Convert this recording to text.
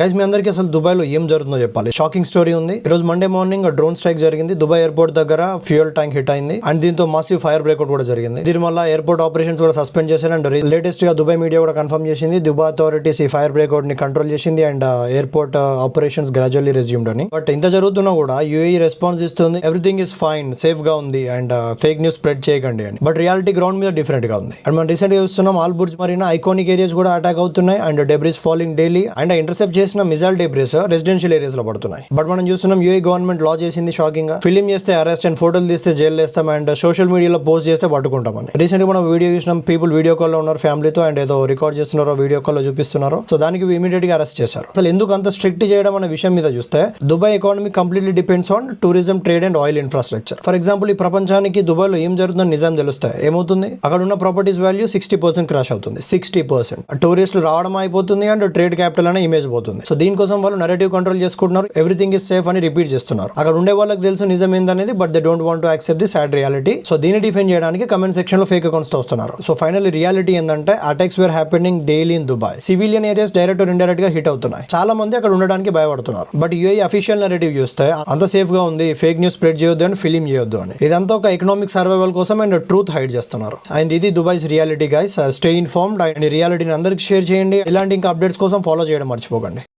Guys మీ అందరికీ అసలు Dubai లో ఏం జరుగుతుందో చెప్పాలి. షాకింగ్ స్టోరీ ఉంది. ఈ రోజు మండే మార్నింగ్ డ్రోన్ స్ట్రైక్ జరిగింది. దుబాయ్ ఎయిర్పోర్ట్ దగ్గర ఫ్యూయల్ ట్యాంక్ హిట్ అయింది అండ్ దీంతో మాసివ్ ఫైర్ బ్రేక్అవుట్ కూడా జరిగింది. దీని వల్ల ఎయిర్పోర్ట్ ఆపరేషన్స్ కూడా సస్పెండ్ చేశారు అండ్ లేటెస్ట్ గా దుబాయ్ మీడియా కూడా కన్ఫర్మ్ చేసింది దుబాయ్ అథారిటీస్ ఈ ఫైర్ బ్రేక్అవుట్ ని కంట్రోల్ చేసింది and airport operations gradually resumed అని. బట్ ఇంత జరుగుతున్నా కూడా యూఏఈ రెస్పాన్స్ ఇస్తుంది, ఎవ్రీథింగ్ ఇస్ ఫైన్, సేఫ్ గా ఉంది అండ్ ఫేక్ న్యూస్ స్ప్రెడ్ చేయకండి అని. బట్ రియాలిటీ గ్రౌండ్ మీద డిఫరెంట్ గా ఉంది. అండ్ మనం రీసెంట్ గా చూస్తున్నాం all Burj Marina iconic areas కూడా అటాక్ అవుతున్నాయి and debris falling daily and intercept చేసిన మిజైల్ డెబ్రిస్ రెసిడెన్షియల్ ఏరియాస్ లో పడుతున్నాయి. బట్ మనం చూస్తున్నాం యూఏ గవర్నమెంట్ లా చేసింది షాకింగ్ గా, ఫిలిం చేస్తే అరెస్ట్ అండ్ ఫోటోలు తీస్తే జైలు వేస్తాం అండ్ సోషల్ మీడియాలో పోస్ట్ చేస్తే పట్టుకుంటామని. రీసెంట్ గా మనం వీడియో చూసినాం, పీపుల్ వీడియో కాల్ లో ఉన్నారు ఫ్యామిలీతో అండ్ ఏదో రికార్డ్ చేస్తున్నారో వీడియో కాల్ లో చూపిస్తున్నారు. సో దానికి ఇమీడియట్ గా అరెస్ట్ చేశారు. అసలు ఎందుకు అంత స్ట్రిక్ట్ చేయడం అనే విషయం మీద చూస్తే Dubai economy completely depends on tourism, trade and oil infrastructure. For example ఈ ప్రపంచానికి దుబాయ్ లో ఏం జరుగుతుందని నిజం తెలుస్తాయి ఏమవుతుంది, అక్కడ ఉన్న ప్రాపర్టీస్ వాల్యూ 60% క్రాష్ అవుతుంది. 60% టూరిస్టులు రావడం అయిపోతుంది అండ్ ట్రేడ్ క్యాపిటల్ అనే ఇమేజ్ పోతుంది. సో దీనికోసం వాళ్ళు నెరేటివ్ కంట్రోల్ చేసుకుంటున్నారు, ఎవ్రీథింగ్ ఇస్ సేఫ్ అని రిపీట్ చేస్తున్నారు. అక్కడ ఉండే వాళ్ళకి తెలుసు నిజం ఏందనేది, but they don't want to accept the sad reality. So దీన్ని డిఫెండ్ చేయడానికి కమెంట్ సెక్షన్ లో ఫేక్ అకౌంట్స్ తో వస్తున్నారు. సో ఫైనల్లీ రియాలిటీ ఏంటంటే attacks were happening daily in Dubai. Civilian areas direct or indirect గా హిట్ అవుతున్నాయి. చాలా మంది అక్కడ ఉండడానికి భయపడుతున్నారు. బట్ యూఏఈ అఫీషియల్ నెరేటివ్ చూస్తే అంత సేఫ్ గా ఉంది, ఫేక్ న్యూస్ స్ప్రెడ్ చేయొద్దు అని, ఫిలిం చేయొద్దు అని. ఇదంతా ఒక ఎకనామిక్ సర్వైవల్ కోసం అండ్ ట్రూత్ హైడ్ చేస్తున్నారు. అండ్ ఇది Dubai's reality guys. Stay informed and రియాలిటీని అందరికి షేర్ చేయండి. ఇలాంటి ఇంకా అప్డేట్స్ కోసం ఫాలో చేయడం మర్చిపోకండి.